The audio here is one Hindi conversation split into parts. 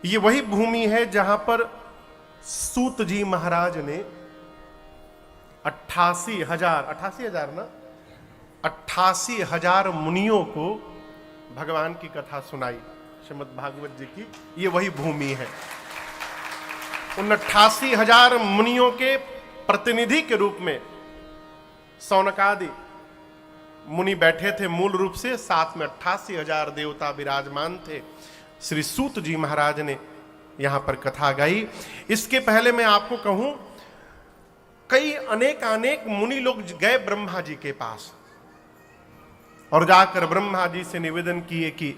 ये वही भूमि है जहां पर सूत जी महाराज ने 88,000 ना 88,000 मुनियों को भगवान की कथा सुनाई, श्रीमद् भागवत जी की। ये वही भूमि है। उन 88,000 मुनियों के प्रतिनिधि के रूप में सौनकादि मुनि बैठे थे मूल रूप से, साथ में 88,000 देवता विराजमान थे। श्री सूत जी महाराज ने यहां पर कथा गाई। इसके पहले मैं आपको कहूं, कई अनेक मुनि लोग गए ब्रह्मा जी के पास और जाकर ब्रह्मा जी से निवेदन किए कि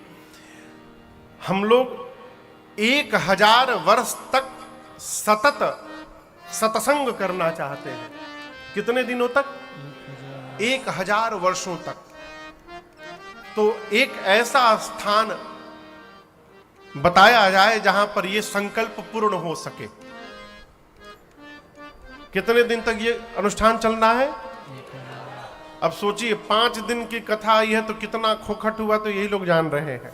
हम लोग 1000 वर्ष तक सतत सत्संग करना चाहते हैं। कितने दिनों तक? 1000 वर्षों तक। तो एक ऐसा स्थान बताया जाए जहां पर यह संकल्प पूर्ण हो सके। कितने दिन तक ये अनुष्ठान चलना है? अब सोचिए, 5 दिन की कथा आई है तो कितना खोखट हुआ, तो यही लोग जान रहे हैं।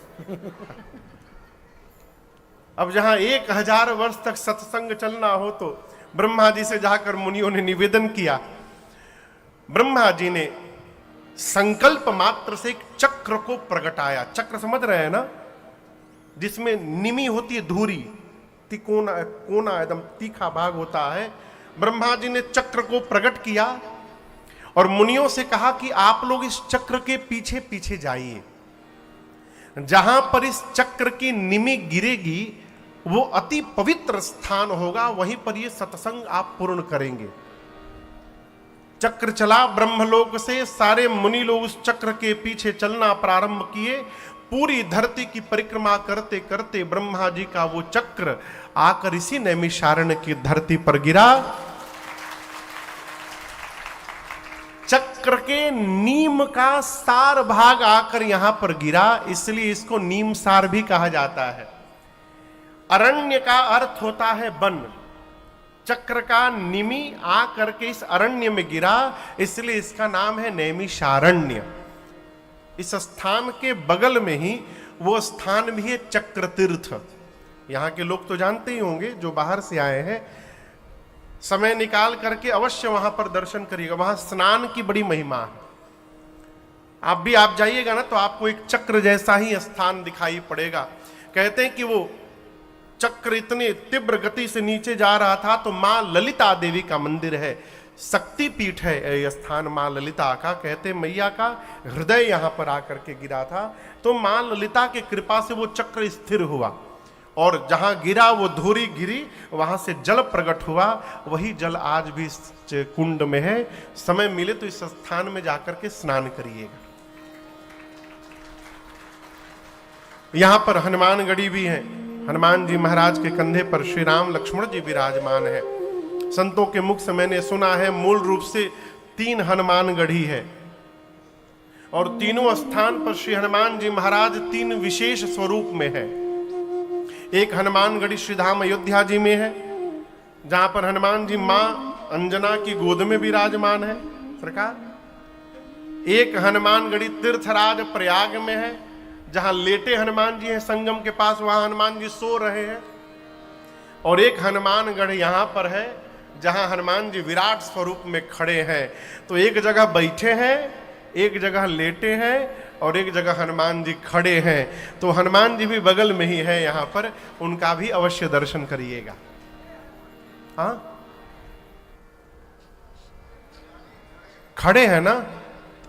अब जहां 1000 वर्ष तक सत्संग चलना हो तो ब्रह्मा जी से जाकर मुनियों ने निवेदन किया। ब्रह्मा जी ने संकल्प मात्र से एक चक्र को प्रगटाया। चक्र समझ रहे हैं ना, जिसमें निमी होती है धुरी, तिकोना कोना एकदम तीखा भाग होता है। ब्रह्मा जी ने चक्र को प्रकट किया और मुनियों से कहा कि आप लोग इस चक्र के पीछे पीछे जाइए। जहां पर इस चक्र की निमी गिरेगी वो अति पवित्र स्थान होगा, वहीं पर ये सत्संग आप पूर्ण करेंगे। चक्र चला ब्रह्मलोक से, सारे मुनि लोग उस चक्र के पीछे चलना प्रारंभ किए। पूरी धरती की परिक्रमा करते करते ब्रह्मा जी का वो चक्र आकर इसी नैमिषारण्य की धरती पर गिरा। चक्र के नीम का सार भाग आकर यहां पर गिरा, इसलिए इसको नीम सार भी कहा जाता है। अरण्य का अर्थ होता है वन। चक्र का निमि आकर के इस अरण्य में गिरा, इसलिए इसका नाम है नैमिषारण्य। इस स्थान के बगल में ही वो स्थान भी है चक्र तीर्थ। यहां के लोग तो जानते ही होंगे, जो बाहर से आए हैं, समय निकाल करके अवश्य वहां पर दर्शन करिएगा। वहां स्नान की बड़ी महिमा है। आप जाइएगा ना तो आपको एक चक्र जैसा ही स्थान दिखाई पड़ेगा। कहते हैं कि वो चक्र इतने तीव्र गति से नीचे जा रहा था तो मां ललिता देवी का मंदिर है, शक्ति पीठ है यह स्थान मां ललिता का। कहते मैया का हृदय यहां पर आकर के गिरा था, तो मां ललिता की कृपा से वो चक्र स्थिर हुआ और जहां गिरा वो धूरी गिरी, वहां से जल प्रकट हुआ। वही जल आज भी इस कुंड में है। समय मिले तो इस स्थान में जाकर के स्नान करिएगा। यहां पर हनुमानगढ़ी भी है। हनुमान जी महाराज के कंधे पर श्री राम लक्ष्मण जी विराजमान है। संतों के मुख से मैंने सुना है मूल रूप से 3 हनुमानगढ़ी है और तीनों स्थान पर श्री हनुमान जी महाराज 3 विशेष स्वरूप में है। एक हनुमानगढ़ी श्रीधाम अयोध्या जी में है, जहां पर हनुमान जी मां अंजना की गोद में विराजमान है सरकार। एक हनुमानगढ़ी तीर्थराज प्रयाग में है, जहां लेटे हनुमान जी हैं संगम के पास, वहां हनुमान जी सो रहे हैं। और एक हनुमानगढ़ यहां पर है जहां हनुमान जी विराट स्वरूप में खड़े हैं। तो एक जगह बैठे हैं, एक जगह लेटे हैं और एक जगह हनुमान जी खड़े हैं। तो हनुमान जी भी बगल में ही है यहां पर, उनका भी अवश्य दर्शन करिएगा। हाँ, खड़े हैं ना,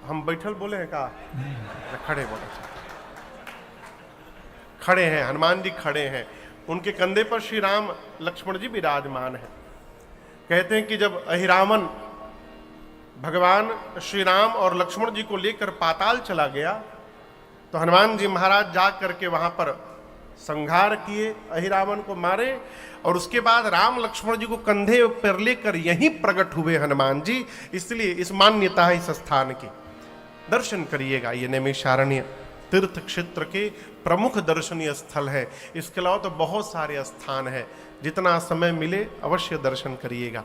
हम बैठल बोले हैं का? खड़े बोले, खड़े हैं हनुमान जी, खड़े हैं। उनके कंधे पर श्री राम लक्ष्मण जी विराजमान है। कहते हैं कि जब अहिरावण भगवान श्री राम और लक्ष्मण जी को लेकर पाताल चला गया तो हनुमान जी महाराज जा करके वहां पर संहार किए, अहिरावण को मारे और उसके बाद राम लक्ष्मण जी को कंधे पर लेकर यहीं प्रकट हुए हनुमान जी। इसलिए इस मान्यता है इस स्थान की। दर्शन करिएगा, ये नैमिषारण्य तीर्थ क्षेत्र के प्रमुख दर्शनीय स्थल है। इसके अलावा तो बहुत सारे स्थान हैं, जितना समय मिले अवश्य दर्शन करिएगा।